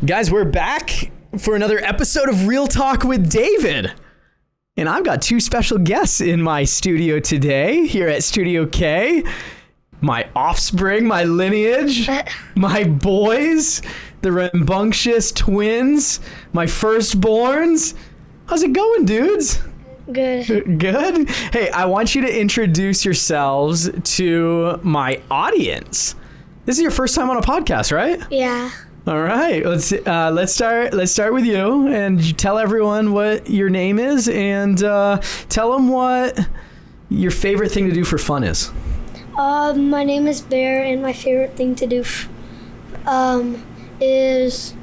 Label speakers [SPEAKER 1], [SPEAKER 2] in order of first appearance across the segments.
[SPEAKER 1] Guys, we're back for another episode of Real Talk with David. And I've got two special guests in my studio today, here at Studio K. My offspring, my lineage, my boys, the rambunctious twins, my firstborns. How's it going, dudes?
[SPEAKER 2] Good.
[SPEAKER 1] Good? Hey, I want you to introduce yourselves to my audience. This is your first time on a podcast, right?
[SPEAKER 2] Yeah.
[SPEAKER 1] All right, let's start with you, and you tell everyone what your name is, and tell them what your favorite thing to do for fun is.
[SPEAKER 2] My name is Bear, and my favorite thing to do is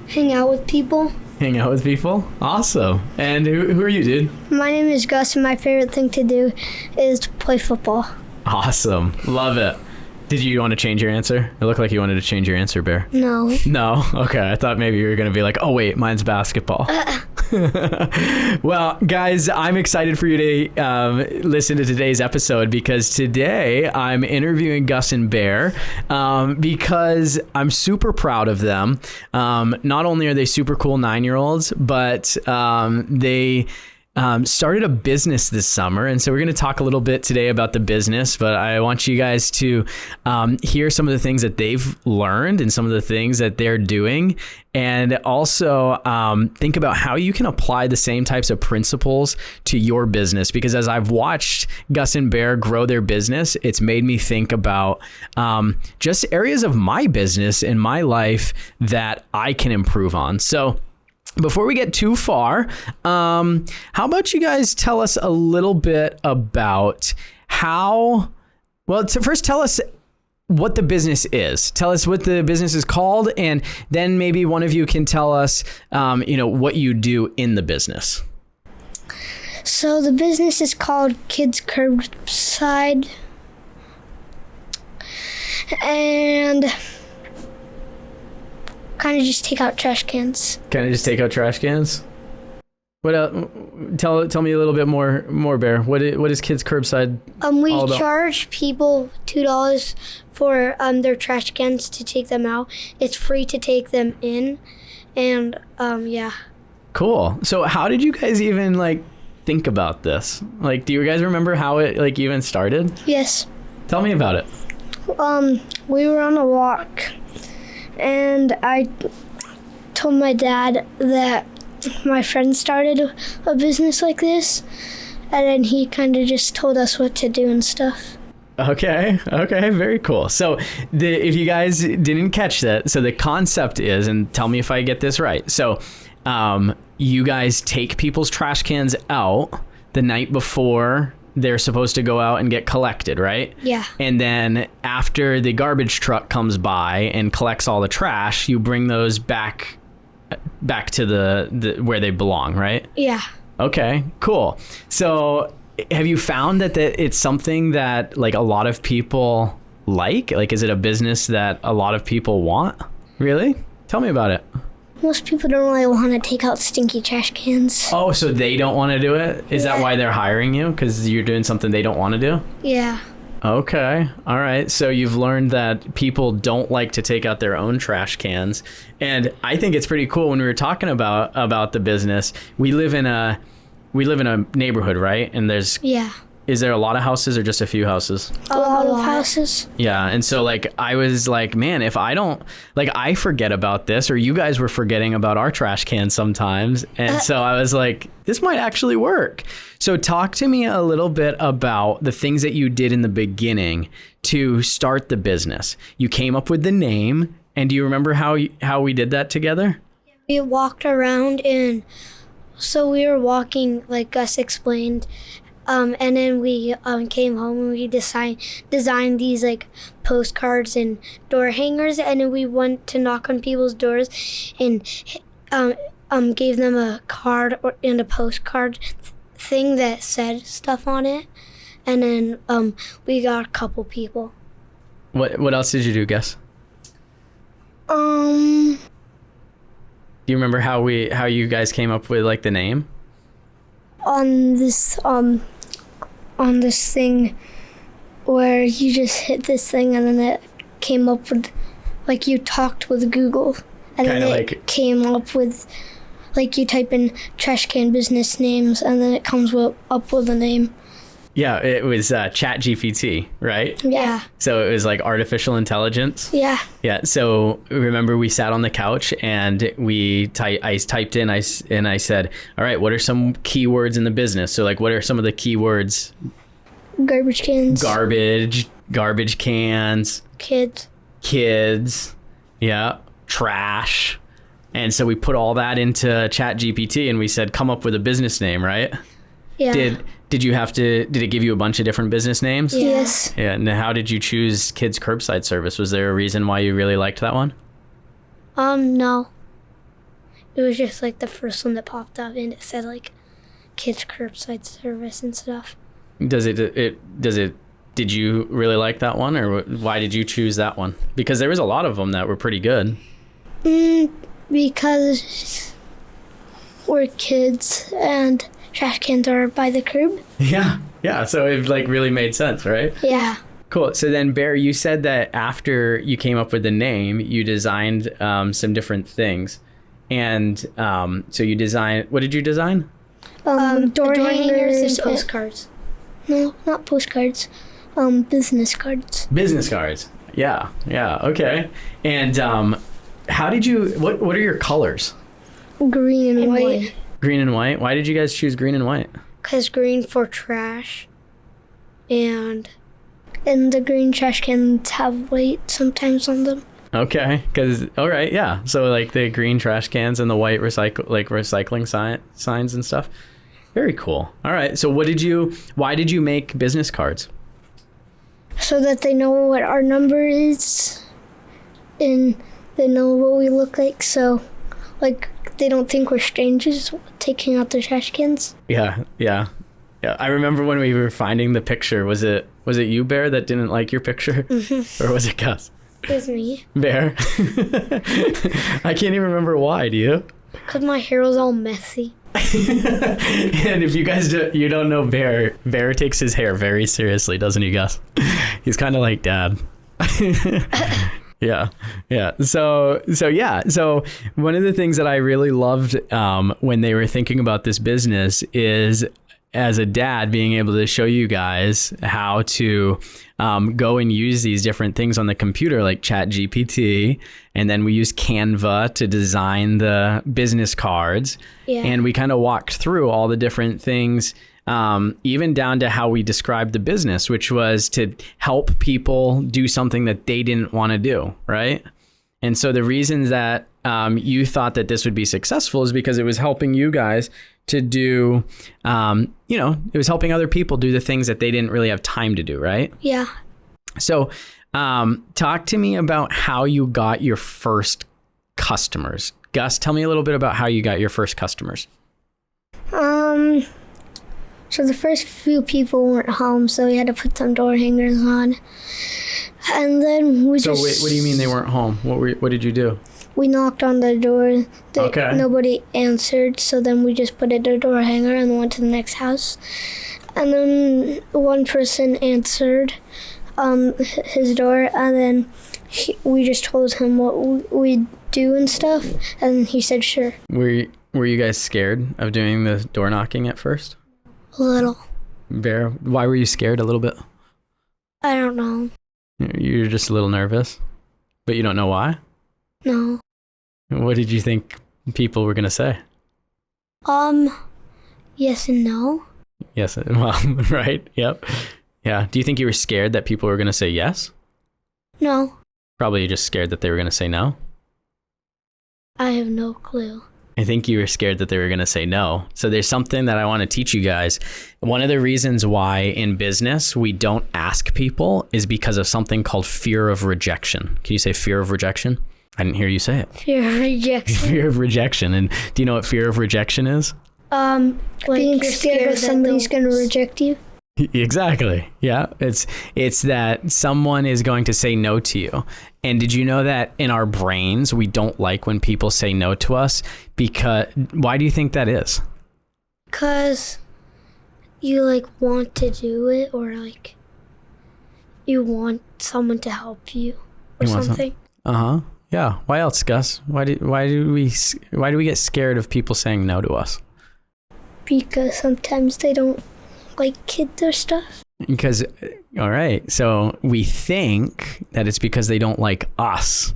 [SPEAKER 2] hang out with people.
[SPEAKER 1] Hang out with people? Awesome. And who are you, dude?
[SPEAKER 2] My name is Gus, and my favorite thing to do is to play football.
[SPEAKER 1] Awesome. Love it. Did you want to change your answer? It looked like you wanted to change your answer, Bear.
[SPEAKER 2] No.
[SPEAKER 1] No? Okay. I thought maybe you were going to be like, oh, wait, mine's basketball. Well, guys, I'm excited for you to listen to today's episode because today I'm interviewing Gus and Bear because I'm super proud of them. Not only are they super cool 9-year-olds, but they started a business this summer. And so we're going to talk a little bit today about the business, but I want you guys to hear some of the things that they've learned and some of the things that they're doing. And also think about how you can apply the same types of principles to your business. Because as I've watched Gus and Bear grow their business, it's made me think about just areas of my business in my life that I can improve on. So before we get too far, how about you guys tell us a little bit about first tell us what the business is. Tell us what the business is called, and then maybe one of you can tell us, what you do in the business.
[SPEAKER 2] So the business is called Kids Curbside, and kind of just take out trash cans. What else? Tell me a little bit more, Bear. What is Kids Curbside
[SPEAKER 1] all about?
[SPEAKER 2] We charge people $2 for their trash cans to take them out. It's free to take them in, and yeah.
[SPEAKER 1] Cool. So how did you guys even think about this? Do you guys remember how it even started?
[SPEAKER 2] Yes.
[SPEAKER 1] Tell me about it.
[SPEAKER 2] We were on a walk, and I told my dad that my friend started a business like this, and then he kind of just told us what to do and stuff.
[SPEAKER 1] Okay, very cool. So if you guys didn't catch that, so the concept is, and tell me if I get this right, so you guys take people's trash cans out the night before they're supposed to go out and get collected, right?
[SPEAKER 2] Yeah.
[SPEAKER 1] And then after the garbage truck comes by and collects all the trash, you bring those back to the where they belong, right?
[SPEAKER 2] Yeah.
[SPEAKER 1] Okay, cool. So have you found that it's something that a lot of people like? Is it a business that a lot of people want? Really? Tell me about it.
[SPEAKER 2] Most people don't really want to take out stinky trash cans.
[SPEAKER 1] Oh, so they don't want to do it? Is
[SPEAKER 2] Yeah.
[SPEAKER 1] that why they're hiring you? Because you're doing something they don't want to do?
[SPEAKER 2] Yeah.
[SPEAKER 1] Okay. All right. So you've learned that people don't like to take out their own trash cans. And I think it's pretty cool when we were talking about the business. We live in a neighborhood, right? And is there a lot of houses or just a few houses?
[SPEAKER 2] A lot of houses.
[SPEAKER 1] Yeah. And so I was like, man, if I don't I forget about this, or you guys were forgetting about our trash cans sometimes. And so I was like, this might actually work. So talk to me a little bit about the things that you did in the beginning to start the business. You came up with the name, and do you remember how we did that together?
[SPEAKER 2] We walked around, and so we were walking like Gus explained. And then we came home and we designed these postcards and door hangers, and then we went to knock on people's doors and gave them a card and a postcard thing that said stuff on it, and then we got a couple people.
[SPEAKER 1] What else did you do, Gus?
[SPEAKER 2] Do
[SPEAKER 1] you remember how you guys came up with the name?
[SPEAKER 2] On this thing where you just hit this thing, and then it came up with like you talked with Google, and then it came up with, like you type in trash can business names, and then it comes up with a name.
[SPEAKER 1] Yeah, it was ChatGPT, right?
[SPEAKER 2] Yeah.
[SPEAKER 1] So it was like artificial intelligence?
[SPEAKER 2] Yeah.
[SPEAKER 1] Yeah, so remember we sat on the couch and I typed in, and I said, all right, what are some keywords in the business? So like, what are some of the keywords?
[SPEAKER 2] Garbage cans.
[SPEAKER 1] Garbage cans.
[SPEAKER 2] Kids.
[SPEAKER 1] Yeah. Trash. And so we put all that into ChatGPT and we said, come up with a business name, right?
[SPEAKER 2] Yeah.
[SPEAKER 1] Did it give you a bunch of different business names?
[SPEAKER 2] Yes.
[SPEAKER 1] Yeah. And how did you choose Kids Curbside Service? Was there a reason why you really liked that one?
[SPEAKER 2] No. It was just like the first one that popped up, and it said like Kids Curbside Service and stuff. Did you really like that one, or why did you choose that one? Because there was a lot of them that were pretty good. Because we're kids and trash cans are by the curb.
[SPEAKER 1] Yeah. So it like really made sense, right?
[SPEAKER 2] Yeah.
[SPEAKER 1] Cool. So then, Bear, you said that after you came up with the name, you designed some different things. And so you designed, what did you design?
[SPEAKER 2] Door hangers and postcards. No, not postcards. Business cards.
[SPEAKER 1] Business cards. Yeah. Okay. And how did you, what are your colors?
[SPEAKER 2] Green and white.
[SPEAKER 1] Green and white? Why did you guys choose green and white?
[SPEAKER 2] Because green for trash. And the green trash cans have white sometimes on them. Okay.
[SPEAKER 1] All right. Yeah. So like the green trash cans and the white recycling signs and stuff. Very cool. All right. So why did you make business cards?
[SPEAKER 2] So that they know what our number is and they know what we look like. So like they don't think we're strangers taking out the trash cans.
[SPEAKER 1] Yeah. I remember when we were finding the picture. Was it you, Bear, that didn't like your picture? Mm-hmm. Or was it Gus?
[SPEAKER 2] It was me.
[SPEAKER 1] Bear? I can't even remember why, do you?
[SPEAKER 2] Because my hair was all messy.
[SPEAKER 1] And if you guys don't know Bear takes his hair very seriously, doesn't he, Gus? He's kind of like Dad. Yeah. So one of the things that I really loved when they were thinking about this business is, as a dad, being able to show you guys how to go and use these different things on the computer, like ChatGPT, and then we use Canva to design the business cards. Yeah. And we kind of walked through all the different things, even down to how we described the business, which was to help people do something that they didn't want to do, right? And so the reasons that you thought that this would be successful is because it was helping you guys to do, it was helping other people do the things that they didn't really have time to do, right?
[SPEAKER 2] Yeah.
[SPEAKER 1] So talk to me about how you got your first customers. Gus, tell me a little bit about how you got your first customers.
[SPEAKER 2] So the first few people weren't home, so we had to put some door hangers on. And then wait,
[SPEAKER 1] what do you mean they weren't home? What did you do?
[SPEAKER 2] We knocked on the door. Nobody answered, so then we just put a door hanger and went to the next house. And then one person answered his door, and then we just told him what we do and stuff, and he said sure.
[SPEAKER 1] Were you guys scared of doing the door knocking at first?
[SPEAKER 2] A little.
[SPEAKER 1] Bear, why were you scared a little bit?
[SPEAKER 2] I don't know.
[SPEAKER 1] You're just a little nervous, but you don't know why?
[SPEAKER 2] No.
[SPEAKER 1] What did you think people were going to say?
[SPEAKER 2] Yes and no.
[SPEAKER 1] Yes, well, right, yep. Yeah, do you think you were scared that people were going to say yes?
[SPEAKER 2] No.
[SPEAKER 1] Probably just scared that they were going to say no?
[SPEAKER 2] I have no clue.
[SPEAKER 1] I think you were scared that they were going to say no. So there's something that I want to teach you guys. One of the reasons why in business we don't ask people is because of something called fear of rejection. Can you say fear of rejection? I didn't hear you say it.
[SPEAKER 2] Fear of rejection.
[SPEAKER 1] Fear of rejection. And do you know what fear of rejection is?
[SPEAKER 2] Being scared that somebody's going to reject you.
[SPEAKER 1] Exactly. Yeah. It's that someone is going to say no to you. And did you know that in our brains, we don't like when people say no to us? Why do you think that is?
[SPEAKER 2] Because you want to do it, or you want someone to help you or something.
[SPEAKER 1] Yeah. Why else, Gus? Why do we get scared of people saying no to us?
[SPEAKER 2] Because sometimes they don't like kids or stuff.
[SPEAKER 1] Because, all right. So we think that it's because they don't like us,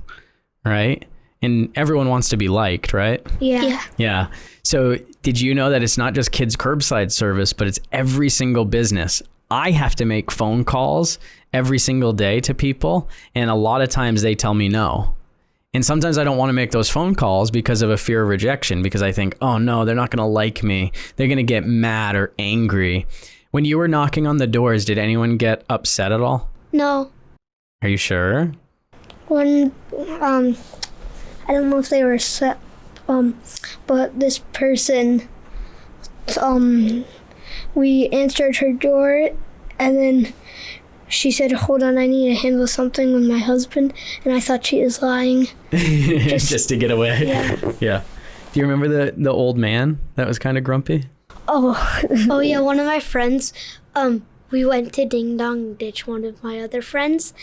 [SPEAKER 1] right? And everyone wants to be liked, right?
[SPEAKER 2] Yeah.
[SPEAKER 1] Yeah. So did you know that it's not just kids curbside service, but it's every single business? I have to make phone calls every single day to people, and a lot of times they tell me no. And sometimes I don't want to make those phone calls because of a fear of rejection, because I think, oh no, they're not going to like me. They're going to get mad or angry. When you were knocking on the doors, did anyone get upset at all?
[SPEAKER 2] No.
[SPEAKER 1] Are you sure?
[SPEAKER 2] When, I don't know if they were upset, but this person, we answered her door, and then she said, hold on, I need to handle something with my husband, and I thought she was lying.
[SPEAKER 1] Just to get away.
[SPEAKER 2] Yeah.
[SPEAKER 1] Yeah. Do you remember the old man that was kind of grumpy?
[SPEAKER 2] Oh yeah, one of my friends, we went to Ding Dong Ditch, one of my other friends,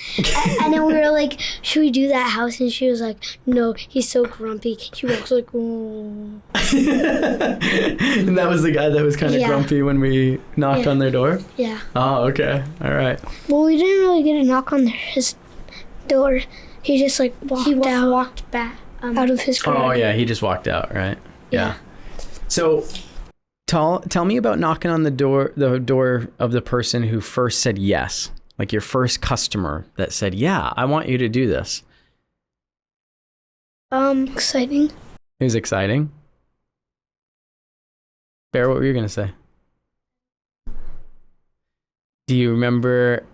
[SPEAKER 2] and then we were like, should we do that house? And she was like, no, he's so grumpy. He walks like, oh.
[SPEAKER 1] And that was the guy that was kind of grumpy when we knocked on their door?
[SPEAKER 2] Yeah.
[SPEAKER 1] Oh, okay. All right.
[SPEAKER 2] Well, we didn't really get a knock on his door. He just like walked back out of his car.
[SPEAKER 1] Oh, yeah. He just walked out, right? Yeah. So tell me about knocking on the door of the person who first said yes, like your first customer that said, yeah, I want you to do this.
[SPEAKER 2] Exciting.
[SPEAKER 1] It was exciting. Bear, what were you going to say? Do you remember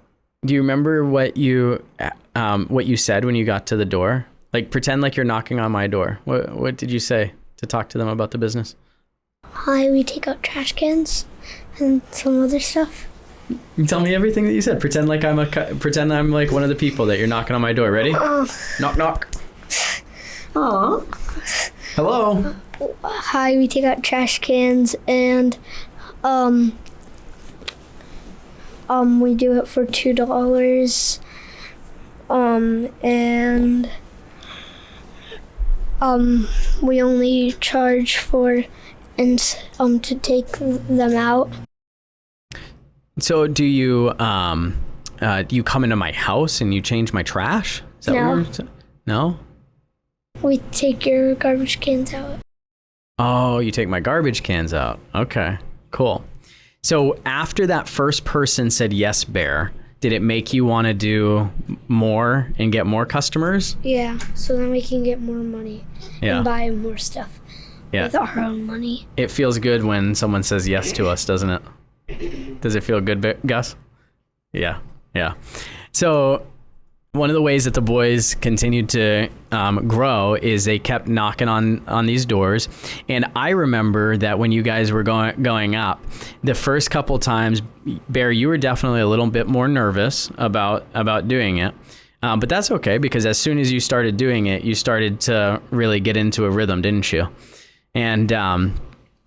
[SPEAKER 1] what you said when you got to the door? Like, pretend like you're knocking on my door. What did you say to talk to them about the business?
[SPEAKER 2] Hi, we take out trash cans and some other stuff.
[SPEAKER 1] Tell me everything that you said. Pretend I'm like one of the people that you're knocking on my door. Ready? Knock, knock.
[SPEAKER 2] Oh.
[SPEAKER 1] Hello.
[SPEAKER 2] Hi, we take out trash cans and we do it for $2. And we only charge for to take them out.
[SPEAKER 1] So do you come into my house and you change my trash? Is that
[SPEAKER 2] No.
[SPEAKER 1] what you're saying? No?
[SPEAKER 2] We take your garbage cans out.
[SPEAKER 1] Oh, you take my garbage cans out. Okay, cool. So after that first person said yes, Bear, did it make you want to do more and get more customers?
[SPEAKER 2] Yeah, so then we can get more money and buy more stuff with our own money.
[SPEAKER 1] It feels good when someone says yes to us, doesn't it? Does it feel good, Gus? Yeah. So one of the ways that the boys continued to grow is they kept knocking on these doors. And I remember that when you guys were going up, the first couple times, Bear, you were definitely a little bit more nervous about doing it. But that's okay, because as soon as you started doing it, you started to really get into a rhythm, didn't you? And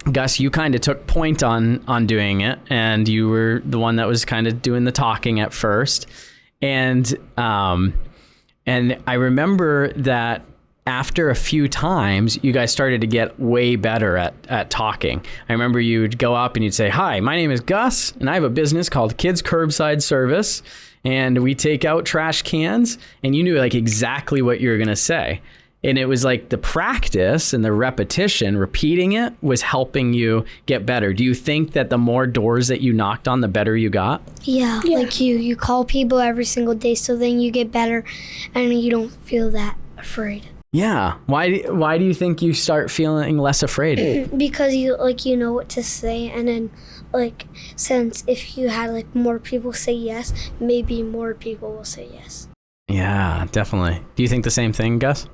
[SPEAKER 1] Gus, you kind of took point on doing it, and you were the one that was kind of doing the talking at first. And I remember that after a few times, you guys started to get way better at talking. I remember you'd go up and you'd say, hi, my name is Gus, and I have a business called Kids Curbside Service, and we take out trash cans, and you knew like exactly what you were going to say. And it was like the practice and the repetition, repeating it, was helping you get better. Do you think that the more doors that you knocked on, the better you got?
[SPEAKER 2] Yeah. Like you call people every single day, so then you get better and you don't feel that afraid.
[SPEAKER 1] Yeah. Why do you think you start feeling less afraid?
[SPEAKER 2] Because you know what to say, and then since if you had more people say yes, maybe more people will say yes. Yeah,
[SPEAKER 1] definitely. Do you think the same thing, Gus?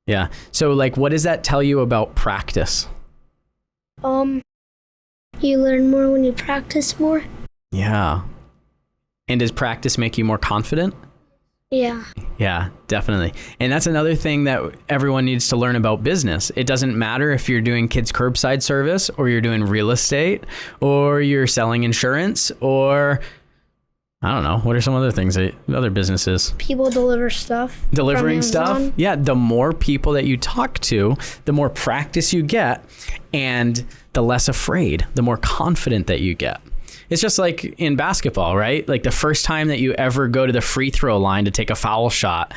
[SPEAKER 1] Yeah. So what does that tell you about practice?
[SPEAKER 2] You learn more when you practice more.
[SPEAKER 1] Yeah. And does practice make you more confident?
[SPEAKER 2] Yeah.
[SPEAKER 1] Yeah, definitely. And that's another thing that everyone needs to learn about business. It doesn't matter if you're doing kids curbside service, or you're doing real estate, or you're selling insurance, or I don't know. What are some other things other businesses?
[SPEAKER 2] People deliver stuff.
[SPEAKER 1] Delivering
[SPEAKER 2] from
[SPEAKER 1] stuff?
[SPEAKER 2] Amazon.
[SPEAKER 1] Yeah, the more people that you talk to, the more practice you get, and the less afraid, the more confident that you get. It's just like in basketball, right? Like the first time that you ever go to the free throw line to take a foul shot,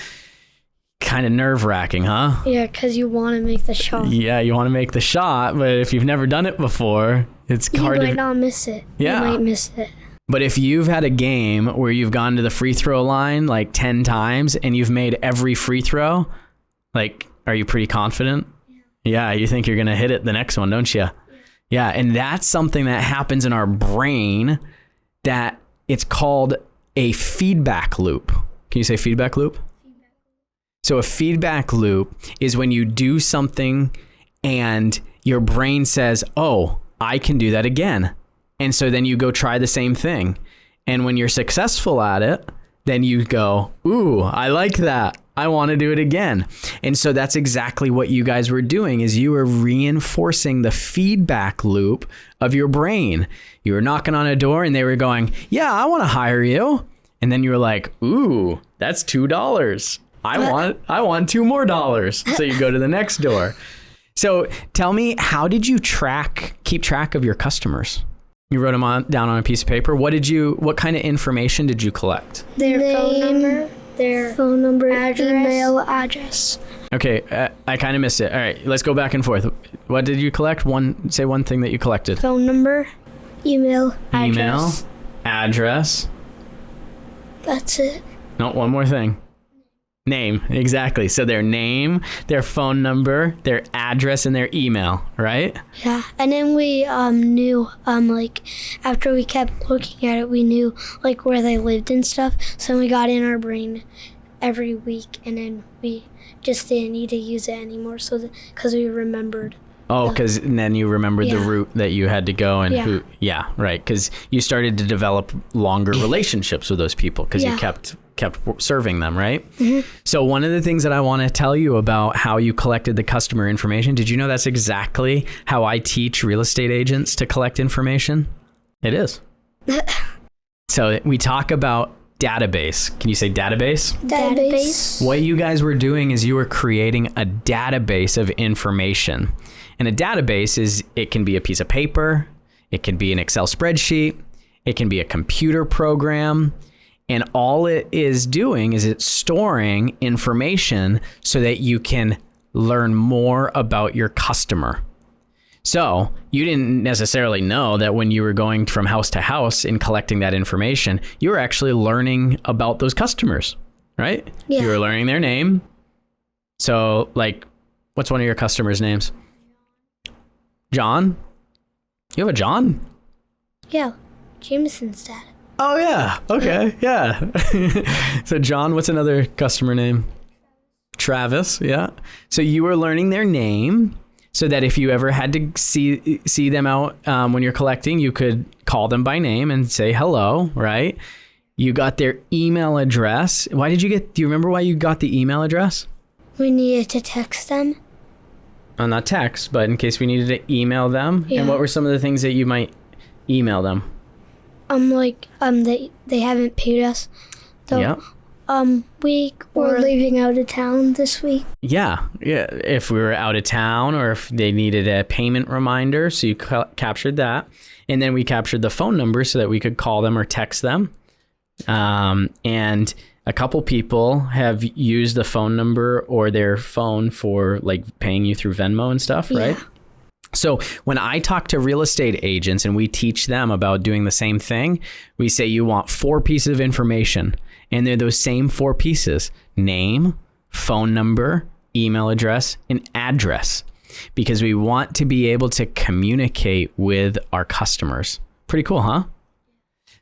[SPEAKER 1] kind of nerve-wracking, huh?
[SPEAKER 2] Yeah, because you want to make the shot.
[SPEAKER 1] Yeah, you want to make the shot, but if you've never done it before, it's hard
[SPEAKER 2] You might not miss it.
[SPEAKER 1] Yeah.
[SPEAKER 2] You might miss it.
[SPEAKER 1] But if you've had a game where you've gone to the free throw line like 10 times and you've made every free throw, like, are you pretty confident? Yeah, you think you're going to hit it the next one, don't you? Yeah, and that's something that happens in our brain that it's called a feedback loop. Can you say feedback loop? So a feedback loop is when you do something and your brain says, oh, I can do that again. And so then you go try the same thing. And when you're successful at it, then you go, ooh, I like that. I want to do it again. And so that's exactly what you guys were doing, is you were reinforcing the feedback loop of your brain. You were knocking on a door and they were going, yeah, I want to hire you. And then you were like, ooh, that's $2. I want $2 more. So you go to the next door. So tell me, how did you keep track of your customers? You wrote them down on a piece of paper. What kind of information did you collect?
[SPEAKER 2] Their phone number, their
[SPEAKER 3] phone number,
[SPEAKER 2] address.
[SPEAKER 3] email address.
[SPEAKER 1] Okay, I kind of missed it. All right, let's go back and forth. What did you collect? Say one thing that you collected.
[SPEAKER 2] phone number,
[SPEAKER 3] Email.
[SPEAKER 1] Address.
[SPEAKER 3] That's it.
[SPEAKER 1] No, one more thing. Name, exactly. So their name, their phone number, their address, and their email, right?
[SPEAKER 2] Yeah, and then we knew like after we kept looking at it, we knew like where they lived and stuff. So we got in our brain every week, and then we just didn't need to use it anymore. So because we remembered.
[SPEAKER 1] Oh, because then you remembered the
[SPEAKER 2] Yeah.
[SPEAKER 1] route that you had to go and
[SPEAKER 2] Yeah.
[SPEAKER 1] who. Yeah, right. Because you started to develop longer relationships with those people because you
[SPEAKER 2] Yeah.
[SPEAKER 1] kept serving them, right? Mm-hmm. So one of the things that I want to tell you about how you collected the customer information, did you know that's exactly how I teach real estate agents to collect information? It is. So we talk about database. Can you say database?
[SPEAKER 3] Database.
[SPEAKER 1] What you guys were doing is you were creating a database of information. And a database it can be a piece of paper, it can be an Excel spreadsheet, it can be a computer program. And all it is doing is it's storing information so that you can learn more about your customer. So you didn't necessarily know that when you were going from house to house and collecting that information, you were actually learning about those customers, right?
[SPEAKER 2] Yeah.
[SPEAKER 1] You were learning their name. So like, what's one of your customers' names? John? You have a John?
[SPEAKER 2] Yeah, Jameson's dad.
[SPEAKER 1] Oh, yeah. Okay. Yeah. So, John, what's another customer name? Travis. Yeah. So you were learning their name so that if you ever had to see them out when you're collecting, you could call them by name and say hello, right? You got their email address. Do you remember why you got the email address?
[SPEAKER 2] We needed to text them.
[SPEAKER 1] Not text, but in case we needed to email them.
[SPEAKER 2] Yeah.
[SPEAKER 1] And what were some of the things that you might email them?
[SPEAKER 2] They haven't paid us. So,
[SPEAKER 1] Yeah.
[SPEAKER 3] We're leaving out of town this week.
[SPEAKER 1] Yeah. If we were out of town or if they needed a payment reminder, so you captured that. And then we captured the phone number so that we could call them or text them. And a couple people have used the phone number or their phone for like paying you through Venmo and stuff, right?
[SPEAKER 2] Yeah.
[SPEAKER 1] So when I talk to real estate agents and we teach them about doing the same thing, we say you want 4 pieces of information, and they're those same 4 pieces: name, phone number, email address, and address, because we want to be able to communicate with our customers. Pretty cool, huh?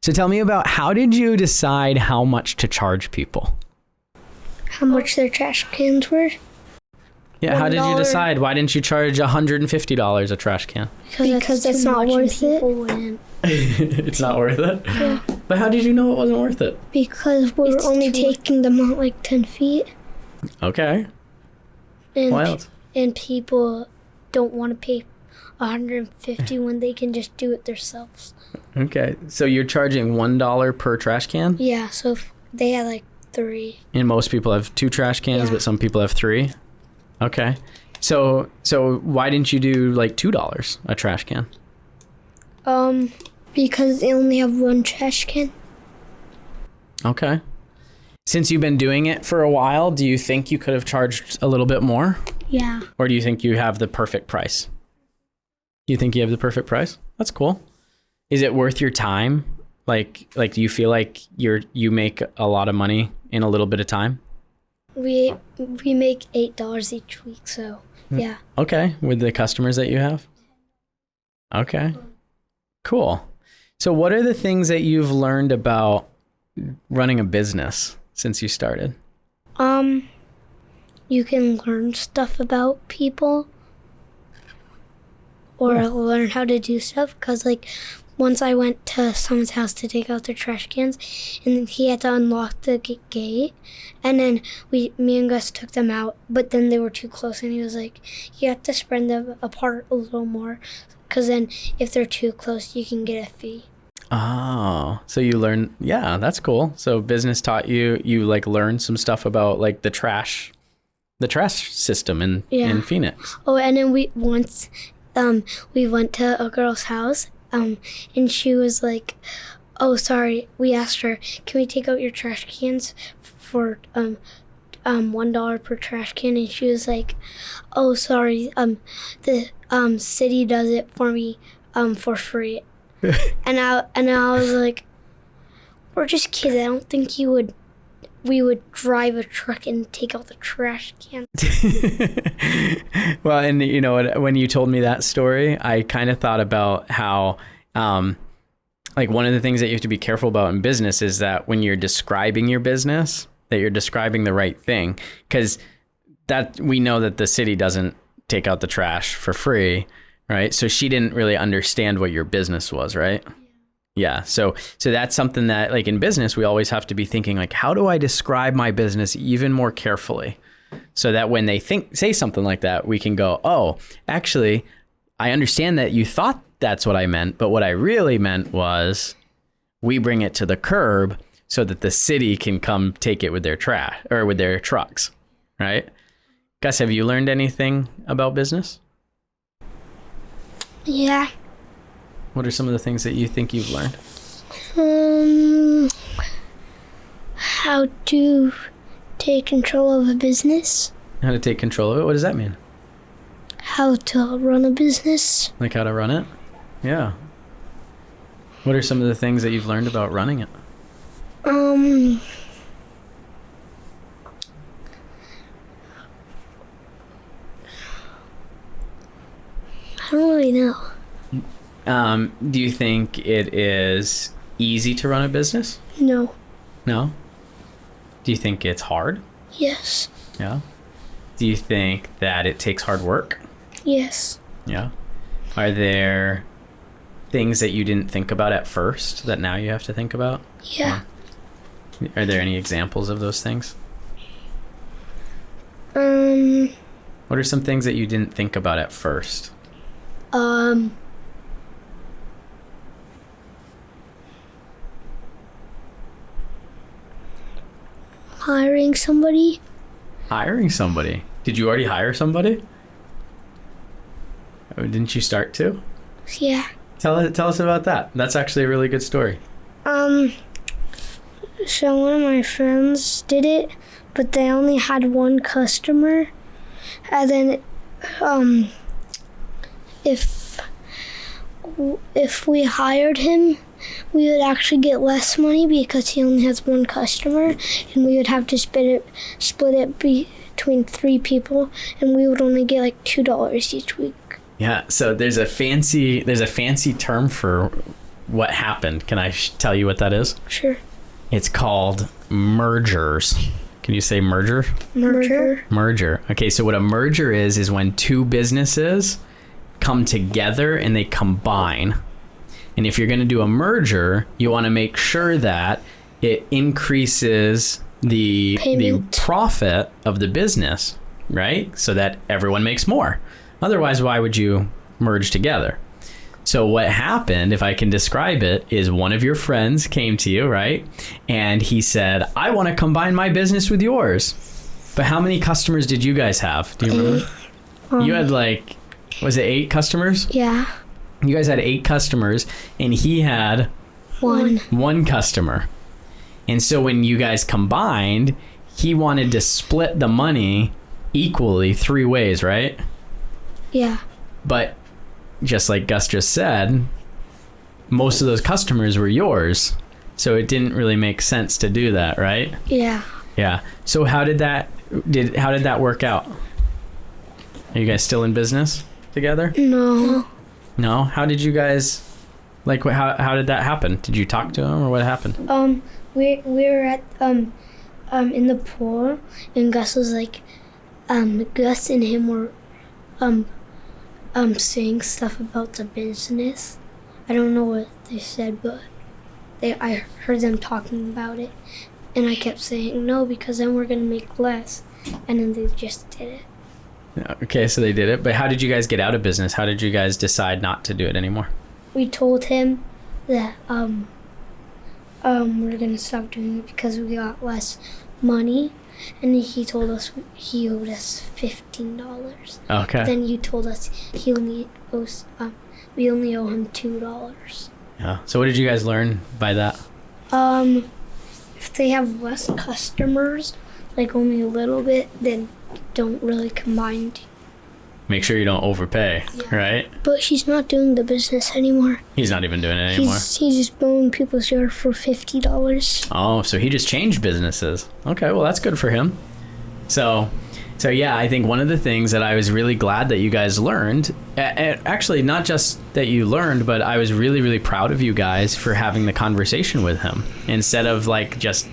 [SPEAKER 1] So tell me about, how did you decide how much to charge people?
[SPEAKER 3] How much their trash cans were?
[SPEAKER 1] Yeah, how did you
[SPEAKER 2] $1.
[SPEAKER 1] decide? Why didn't you charge $150 a trash can?
[SPEAKER 3] Because it's not worth it.
[SPEAKER 1] It's not worth it? Yeah. But how did you know it wasn't worth it?
[SPEAKER 3] Because we were
[SPEAKER 2] It's
[SPEAKER 3] only
[SPEAKER 2] too-
[SPEAKER 3] taking them out like 10 feet.
[SPEAKER 1] Okay.
[SPEAKER 2] And,
[SPEAKER 1] Wild.
[SPEAKER 2] and people don't want to pay $150 when they can just do it themselves.
[SPEAKER 1] Okay. So you're charging $1 per trash can?
[SPEAKER 2] Yeah, so if they had like 3.
[SPEAKER 1] And most people have 2 trash cans,
[SPEAKER 2] Yeah.
[SPEAKER 1] but some people have 3? Okay. So why didn't you do like $2 a trash can?
[SPEAKER 3] Because they only have one trash can.
[SPEAKER 1] Okay. Since you've been doing it for a while, do you think you could have charged a little bit more?
[SPEAKER 2] Yeah.
[SPEAKER 1] Or do you think you have the perfect price? You think you have the perfect price? That's cool. Is it worth your time? Like do you feel like you make a lot of money in a little bit of time?
[SPEAKER 2] We make $8 each week, so yeah.
[SPEAKER 1] Okay, with the customers that you have? Okay. Cool. So what are the things that you've learned about running a business since you started?
[SPEAKER 2] You can learn stuff about people or learn how to do stuff, because like once I went to someone's house to take out their trash cans, and he had to unlock the gate, and then me and Gus took them out, but then they were too close, and he was like, you have to spread them apart a little more, because then if they're too close, you can get a fee.
[SPEAKER 1] Oh, so you learn, yeah, that's cool. So business taught you like learned some stuff about like the trash system in Phoenix.
[SPEAKER 2] Oh, and then we went to a girl's house, and she was like, oh, sorry. We asked her, can we take out your trash cans for $1 per trash can? And she was like, oh, sorry. The city does it for me for free. and I was like, we're just kids. I don't think we would drive a truck and take out the trash can.
[SPEAKER 1] Well, and you know, when you told me that story, I kind of thought about how, like one of the things that you have to be careful about in business is that when you're describing your business, that you're describing the right thing, because that we know that the city doesn't take out the trash for free, right? So she didn't really understand what your business was, right? Yeah. So that's something that like in business, we always have to be thinking like, how do I describe my business even more carefully so that when they say something like that, we can go, oh, actually, I understand that you thought that's what I meant, but what I really meant was we bring it to the curb so that the city can come take it with their trash or with their trucks, right? Gus, have you learned anything about business?
[SPEAKER 3] Yeah.
[SPEAKER 1] What are some of the things that you think you've learned?
[SPEAKER 3] How to take control of a business.
[SPEAKER 1] How to take control of it? What does that mean?
[SPEAKER 3] How to run a business.
[SPEAKER 1] Like how to run it? Yeah. What are some of the things that you've learned about running it?
[SPEAKER 3] I don't really know.
[SPEAKER 1] Do you think it is easy to run a business?
[SPEAKER 3] No.
[SPEAKER 1] No? Do you think it's hard?
[SPEAKER 3] Yes.
[SPEAKER 1] Yeah. Do you think that it takes hard work?
[SPEAKER 3] Yes.
[SPEAKER 1] Yeah. Are there things that you didn't think about at first that now you have to think about?
[SPEAKER 3] Yeah.
[SPEAKER 1] Are there any examples of those things?
[SPEAKER 3] What
[SPEAKER 1] are some things that you didn't think about at first?
[SPEAKER 3] Hiring somebody.
[SPEAKER 1] Hiring somebody? Did you already hire somebody? Oh, didn't you start to?
[SPEAKER 3] Yeah.
[SPEAKER 1] Tell us about that. That's actually a really good story.
[SPEAKER 3] So one of my friends did it, but they only had one customer. And then, if we hired him, we would actually get less money because he only has one customer, and we would have to split it between 3 people, and we would only get like $2 each week.
[SPEAKER 1] Yeah. So there's a fancy term for what happened. Can I tell you what that is?
[SPEAKER 3] Sure.
[SPEAKER 1] It's called mergers. Can you say merger? Merger. Okay, so what a merger is when 2 businesses come together and they combine. And if you're going to do a merger, you want to make sure that it increases the profit of the business, right? So that everyone makes more. Otherwise, why would you merged together. So what happened, if I can describe it, is one of your friends came to you, right? And he said, I want to combine my business with yours. But how many customers did you guys have? Do you remember? You had like, was it 8 customers?
[SPEAKER 2] Yeah.
[SPEAKER 1] You guys had 8 customers, and he had one customer. And so when you guys combined, he wanted to split the money equally 3 ways, right?
[SPEAKER 2] Yeah.
[SPEAKER 1] But just like Gus just said, most of those customers were yours. So it didn't really make sense to do that, right?
[SPEAKER 2] Yeah.
[SPEAKER 1] Yeah. So how did that work out? Are you guys still in business together?
[SPEAKER 2] No.
[SPEAKER 1] No? How did you guys, like, how did that happen? Did you talk to him, or what happened?
[SPEAKER 2] We were at in the pool, and Gus was like, Gus and him were saying stuff about the business. I don't know what they said, but I heard them talking about it, and I kept saying no because then we're gonna make less, and then they just did it.
[SPEAKER 1] Okay, so they did it, but how did you guys get out of business? How did you guys decide not to do it anymore?
[SPEAKER 2] We told him that we're gonna stop doing it because we got less money, and he told us he owed us $15.
[SPEAKER 1] Okay.
[SPEAKER 2] Then you told us he only owes we only owe him $2.
[SPEAKER 1] Yeah. So what did you guys learn by that?
[SPEAKER 2] If they have less customers, like only a little bit, then don't really combine.
[SPEAKER 1] Make sure you don't overpay, right?
[SPEAKER 3] But he's not doing the business anymore.
[SPEAKER 1] He's not even doing it anymore.
[SPEAKER 3] He's just blowing people's yard for $50.
[SPEAKER 1] Oh, so he just changed businesses. Okay, well, that's good for him. So yeah, I think one of the things that I was really glad that you guys learned, actually not just that you learned, but I was really, really proud of you guys for having the conversation with him. Instead of like just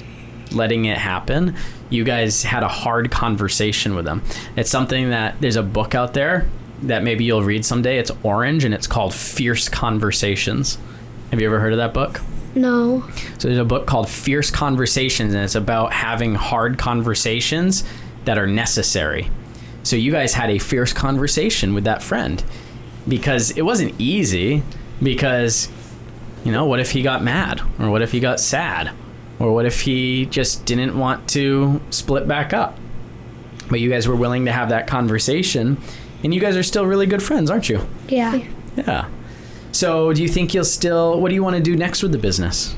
[SPEAKER 1] letting it happen, you guys had a hard conversation with him. It's something that there's a book out there that maybe you'll read someday. It's orange, and it's called Fierce Conversations. Have you ever heard of that book?
[SPEAKER 2] No.
[SPEAKER 1] So there's a book called Fierce Conversations, and it's about having hard conversations that are necessary. So you guys had a fierce conversation with that friend, because it wasn't easy, because, you know, what if he got mad, or what if he got sad, or what if he just didn't want to split back up? But you guys were willing to have that conversation, and you guys are still really good friends, aren't you?
[SPEAKER 2] Yeah.
[SPEAKER 1] Yeah. So do you think you'll still, what do you want to do next with the business?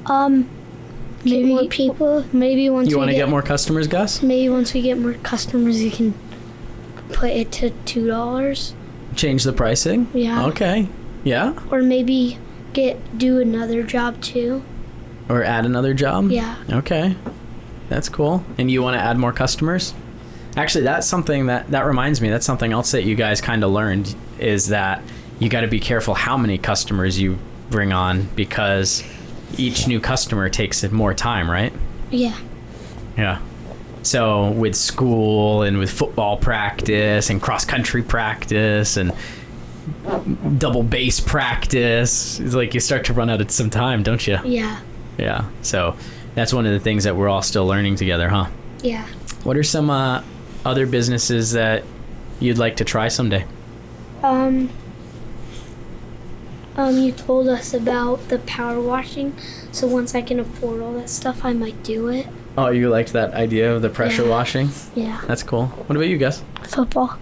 [SPEAKER 3] Get more people.
[SPEAKER 2] Maybe once
[SPEAKER 1] You
[SPEAKER 2] we
[SPEAKER 1] want to get more customers, Gus?
[SPEAKER 2] Maybe once we get more customers, you can put it to $2.
[SPEAKER 1] Change the pricing?
[SPEAKER 2] Yeah.
[SPEAKER 1] Okay. Yeah?
[SPEAKER 2] Or maybe do another job too.
[SPEAKER 1] Or add another job?
[SPEAKER 2] Yeah.
[SPEAKER 1] Okay. That's cool. And you want to add more customers? Actually, that's something that reminds me, that's something else that you guys kind of learned, is that you got to be careful how many customers you bring on, because each new customer takes more time, right?
[SPEAKER 2] Yeah.
[SPEAKER 1] Yeah. So with school and with football practice and cross-country practice and double bass practice, it's like you start to run out of some time, don't you?
[SPEAKER 2] Yeah.
[SPEAKER 1] Yeah. So that's one of the things that we're all still learning together, huh?
[SPEAKER 2] Yeah.
[SPEAKER 1] What are some other businesses that you'd like to try someday?
[SPEAKER 2] You told us about the power washing, so once I can afford all that stuff, I might do it.
[SPEAKER 1] Oh, you liked that idea of the pressure
[SPEAKER 2] Yeah.
[SPEAKER 1] washing?
[SPEAKER 2] Yeah.
[SPEAKER 1] That's cool. What about you, Gus?
[SPEAKER 3] Football.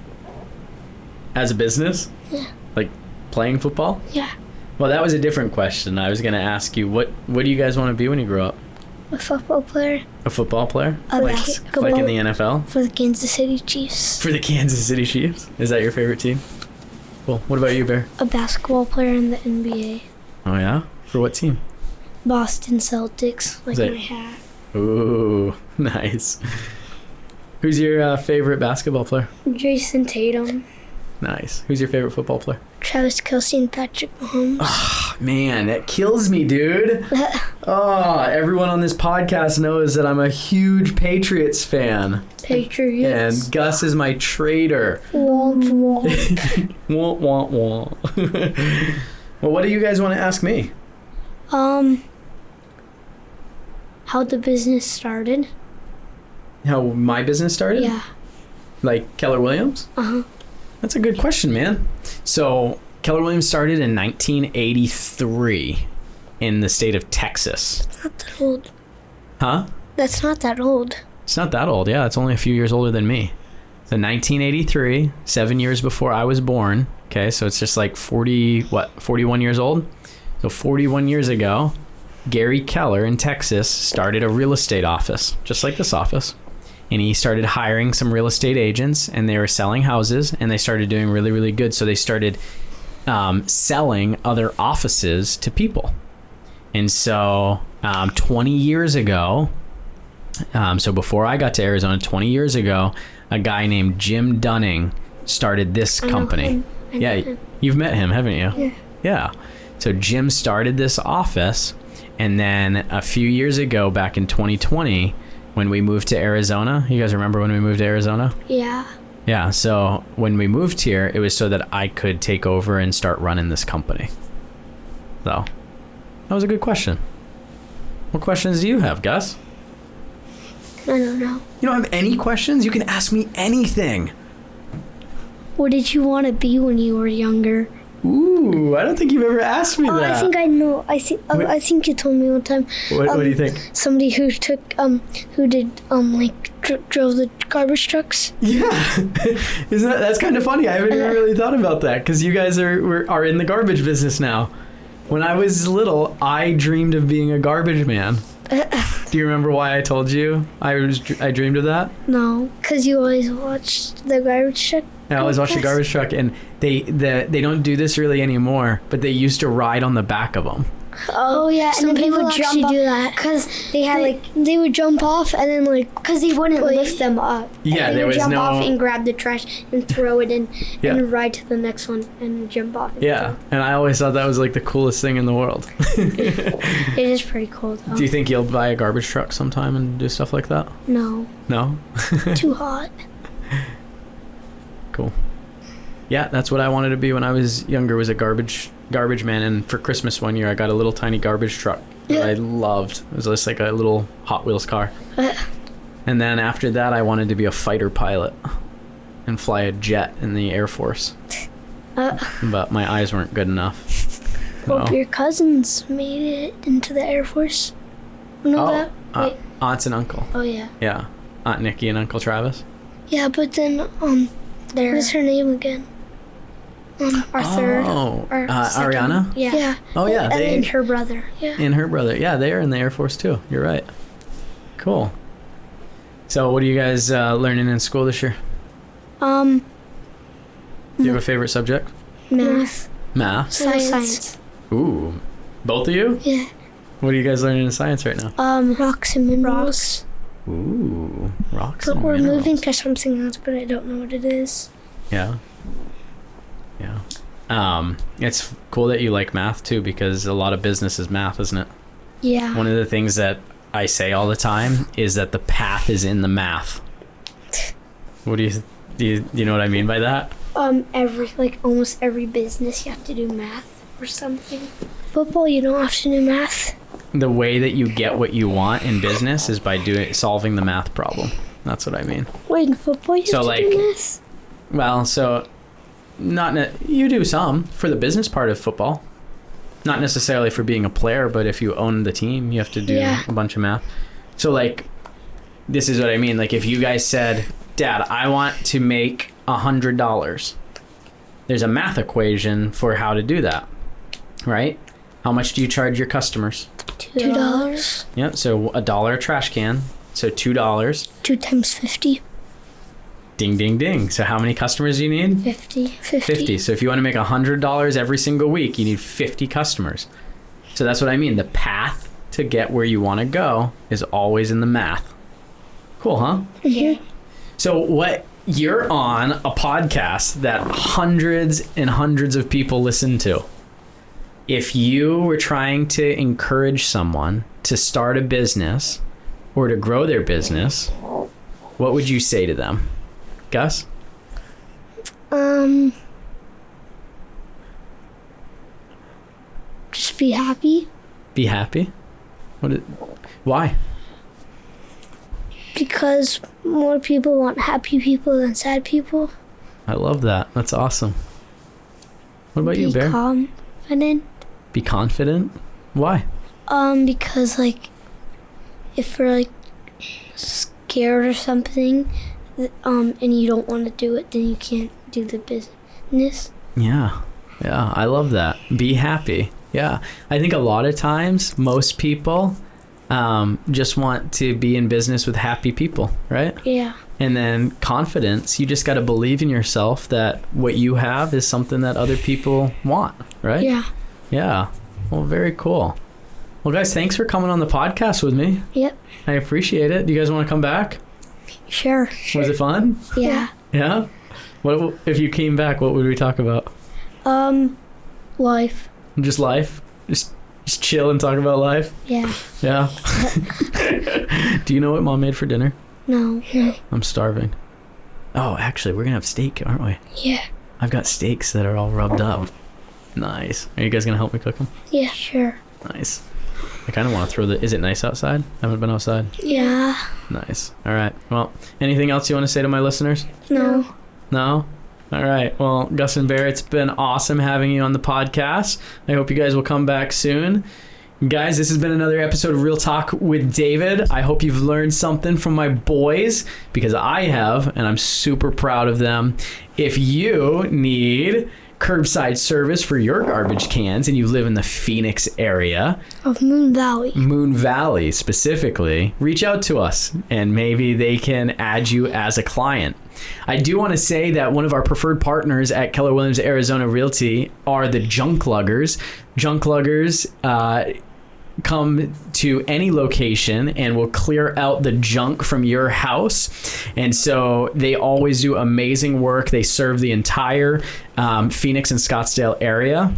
[SPEAKER 1] As a business?
[SPEAKER 3] Yeah.
[SPEAKER 1] Like playing football?
[SPEAKER 3] Yeah.
[SPEAKER 1] Well, that was a different question. I was going to ask you, what do you guys want to be when you grow up?
[SPEAKER 3] A football player.
[SPEAKER 1] A football player?
[SPEAKER 3] A
[SPEAKER 1] Like
[SPEAKER 3] basketball
[SPEAKER 1] in the NFL?
[SPEAKER 3] for the Kansas City Chiefs.
[SPEAKER 1] For the Kansas City Chiefs? Is that your favorite team? Cool. What about you, Bear?
[SPEAKER 2] A basketball player in the NBA.
[SPEAKER 1] Oh, yeah? For what team?
[SPEAKER 2] Boston Celtics, like
[SPEAKER 1] Is that-
[SPEAKER 2] my hat.
[SPEAKER 1] Ooh, nice. Who's your favorite basketball player?
[SPEAKER 2] Jason Tatum.
[SPEAKER 1] Nice. Who's your favorite football player?
[SPEAKER 3] Travis Kelce and Patrick Mahomes.
[SPEAKER 1] Man, that kills me, dude. Oh, everyone on this podcast knows that I'm a huge Patriots fan.
[SPEAKER 2] Patriots.
[SPEAKER 1] And Gus is my traitor.
[SPEAKER 3] Womp womp.
[SPEAKER 1] Wah, wah, wah. Well, what do you guys want to ask me?
[SPEAKER 2] How the business started.
[SPEAKER 1] How my business started?
[SPEAKER 2] Yeah.
[SPEAKER 1] Like Keller Williams?
[SPEAKER 2] Uh-huh.
[SPEAKER 1] That's a good question, man. So Keller Williams started in 1983 in the state of Texas.
[SPEAKER 3] Not that old.
[SPEAKER 1] Huh?
[SPEAKER 3] That's not that old.
[SPEAKER 1] It's not that old. Yeah, it's only a few years older than me. So 1983, 7 years before I was born. Okay, so it's just like 41 years old? So 41 years ago, Gary Keller in Texas started a real estate office, just like this office. And he started hiring some real estate agents, and they were selling houses, and they started doing really, really good. So they started selling other offices to people. And so 20 years ago, so before I got to Arizona, 20 years ago, a guy named Jim Dunning started this company.
[SPEAKER 3] I know him.
[SPEAKER 1] You've met him, haven't you?
[SPEAKER 3] Yeah.
[SPEAKER 1] Yeah. So Jim started this office, and then a few years ago, back in 2020, when we moved to Arizona, you guys remember when we moved to Arizona?
[SPEAKER 3] Yeah.
[SPEAKER 1] Yeah, so when we moved here, it was so that I could take over and start running this company. So, that was a good question. What questions do you have, Gus?
[SPEAKER 3] I don't know.
[SPEAKER 1] You don't have any questions? You can ask me anything.
[SPEAKER 3] What did you want to be when you were younger?
[SPEAKER 1] Ooh, I don't think you've ever asked me that.
[SPEAKER 3] I think I know. I think you told me one time.
[SPEAKER 1] What do you think?
[SPEAKER 3] Somebody who drove the garbage trucks.
[SPEAKER 1] Yeah, that's kind of funny. I haven't even really thought about that because you guys are in the garbage business now. When I was little, I dreamed of being a garbage man. Do you remember why I told you I dreamed of that?
[SPEAKER 3] No, because you always watched the garbage truck.
[SPEAKER 1] I always watched the garbage truck, and they don't do this really anymore, but they used to ride on the back of them.
[SPEAKER 3] Oh yeah,
[SPEAKER 2] Some
[SPEAKER 3] and then
[SPEAKER 2] people
[SPEAKER 3] people
[SPEAKER 2] actually
[SPEAKER 3] jump
[SPEAKER 2] do
[SPEAKER 3] do
[SPEAKER 2] that.
[SPEAKER 3] that
[SPEAKER 2] Because they had
[SPEAKER 3] they would jump off and then
[SPEAKER 2] because they wouldn't lift them up.
[SPEAKER 1] Yeah,
[SPEAKER 2] they
[SPEAKER 1] there
[SPEAKER 2] would
[SPEAKER 1] was
[SPEAKER 2] jump
[SPEAKER 1] no.
[SPEAKER 2] off and grab the trash and throw it in
[SPEAKER 1] Yeah.
[SPEAKER 2] and ride to the next one and jump off. And
[SPEAKER 1] Yeah, and I always thought that was like the coolest thing in the world.
[SPEAKER 2] It is pretty cool though.
[SPEAKER 1] Do you think you'll buy a garbage truck sometime and do stuff like that?
[SPEAKER 2] No.
[SPEAKER 1] No?
[SPEAKER 3] too hot.
[SPEAKER 1] Cool. Yeah, that's what I wanted to be when I was younger, was a garbage man. And for Christmas one year, I got a little tiny garbage truck that I loved. It was just like a little Hot Wheels car. And then after that, I wanted to be a fighter pilot and fly a jet in the Air Force. But my eyes weren't good enough.
[SPEAKER 3] Well, your cousins made it into the Air Force. Know that? Wait.
[SPEAKER 1] Aunts and uncle.
[SPEAKER 2] Oh yeah.
[SPEAKER 1] Yeah. Aunt Nikki and Uncle Travis.
[SPEAKER 3] Yeah, but then what is her name again?
[SPEAKER 2] Arthur.
[SPEAKER 1] Oh,
[SPEAKER 2] or second-
[SPEAKER 1] Ariana?
[SPEAKER 2] Yeah.
[SPEAKER 1] Oh, yeah.
[SPEAKER 2] And her brother.
[SPEAKER 3] Yeah.
[SPEAKER 1] And her brother. Yeah, they are in the Air Force too. You're right. Cool. So what are you guys learning in school this year?
[SPEAKER 2] Um.
[SPEAKER 1] Do you have a favorite subject?
[SPEAKER 2] Math.
[SPEAKER 1] Math?
[SPEAKER 2] Science.
[SPEAKER 1] Ooh. Both of you?
[SPEAKER 3] Yeah.
[SPEAKER 1] What are you guys learning in science right now?
[SPEAKER 3] Rocks and minerals.
[SPEAKER 1] Ooh. Rocks
[SPEAKER 3] But
[SPEAKER 1] and
[SPEAKER 3] we're
[SPEAKER 1] minerals.
[SPEAKER 3] moving to something else, but I don't know what it is.
[SPEAKER 1] Yeah. Yeah. It's cool that you like math too, because a lot of business is math, isn't it?
[SPEAKER 2] Yeah.
[SPEAKER 1] One of the things that I say all the time is that the path is in the math. What do you know what I mean by that?
[SPEAKER 2] Almost every business you have to do math or something.
[SPEAKER 3] Football, you don't have to do math.
[SPEAKER 1] The way that you get what you want in business is by solving the math problem. That's what I mean.
[SPEAKER 3] Wait, in football you
[SPEAKER 1] So,
[SPEAKER 3] have to
[SPEAKER 1] like-
[SPEAKER 3] do math?
[SPEAKER 1] Well, so you do some for the business part of football. Not necessarily for being a player, but if you own the team, you have to do a bunch of math. So like, this is what I mean. Like if you guys said, Dad, I want to make $100. There's a math equation for how to do that, right? How much do you charge your customers?
[SPEAKER 3] $2.
[SPEAKER 1] Yep. So $1 a trash can. So $2.
[SPEAKER 3] 2 times 50.
[SPEAKER 1] Ding, ding, ding. So how many customers do you need?
[SPEAKER 2] 50.
[SPEAKER 1] 50. So if you want to make $100 every single week, you need 50 customers. So that's what I mean. The path to get where you want to go is always in the math. Cool, huh?
[SPEAKER 2] Yeah.
[SPEAKER 1] So you're on a podcast that hundreds and hundreds of people listen to. If you were trying to encourage someone to start a business or to grow their business, what would you say to them? Gus?
[SPEAKER 3] Just be happy.
[SPEAKER 1] Be happy? Why?
[SPEAKER 3] Because more people want happy people than sad people.
[SPEAKER 1] I love that. That's awesome. What about you, Bear?
[SPEAKER 2] Confident.
[SPEAKER 1] Be confident? Why?
[SPEAKER 2] Because like, if we're like scared or something, and you don't want to do it, then you can't do the business.
[SPEAKER 1] Yeah, I love that. Be happy. Yeah, I think a lot of times most people just want to be in business with happy people, right?
[SPEAKER 2] Yeah.
[SPEAKER 1] And then confidence, you just got to believe in yourself that what you have is something that other people want, right?
[SPEAKER 2] Yeah.
[SPEAKER 1] Yeah. Well, very cool. Well, guys, thanks for coming on the podcast with me.
[SPEAKER 2] Yep.
[SPEAKER 1] I appreciate it. Do you guys want to come back?
[SPEAKER 2] Sure.
[SPEAKER 1] Was it fun?
[SPEAKER 2] Yeah.
[SPEAKER 1] Yeah? What if you came back, what would we talk about?
[SPEAKER 2] Life.
[SPEAKER 1] Just life? Just chill and talk about life?
[SPEAKER 2] Yeah.
[SPEAKER 1] Yeah. Do you know what Mom made for dinner?
[SPEAKER 2] No.
[SPEAKER 1] I'm starving. Oh, actually, we're going to have steak, aren't we?
[SPEAKER 2] Yeah.
[SPEAKER 1] I've got steaks that are all rubbed up. Nice. Are you guys going to help me cook them?
[SPEAKER 2] Yeah. Sure.
[SPEAKER 1] Nice. I kind of want to throw the... Is it nice outside? I haven't been outside.
[SPEAKER 2] Yeah.
[SPEAKER 1] Nice. All right. Well, anything else you want to say to my listeners?
[SPEAKER 2] No.
[SPEAKER 1] No? All right. Well, Gus and Bear, it's been awesome having you on the podcast. I hope you guys will come back soon. Guys, this has been another episode of Real Talk with David. I hope you've learned something from my boys, because I have, and I'm super proud of them. If you need curbside service for your garbage cans and you live in the Phoenix area
[SPEAKER 2] Of Moon Valley
[SPEAKER 1] specifically, reach out to us and maybe they can add you as a client. I do want to say that one of our preferred partners at Keller Williams Arizona Realty are the junk luggers. Junk luggers come to any location and will clear out the junk from your house. And so they always do amazing work. They serve the entire Phoenix and Scottsdale area.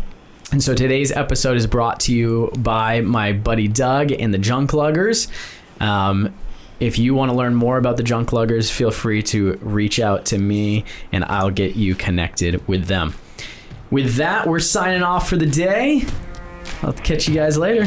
[SPEAKER 1] And so today's episode is brought to you by my buddy Doug and the junk luggers. If you want to learn more about the junk luggers, feel free to reach out to me and I'll get you connected with them. With that, we're signing off for the day. I'll catch you guys later.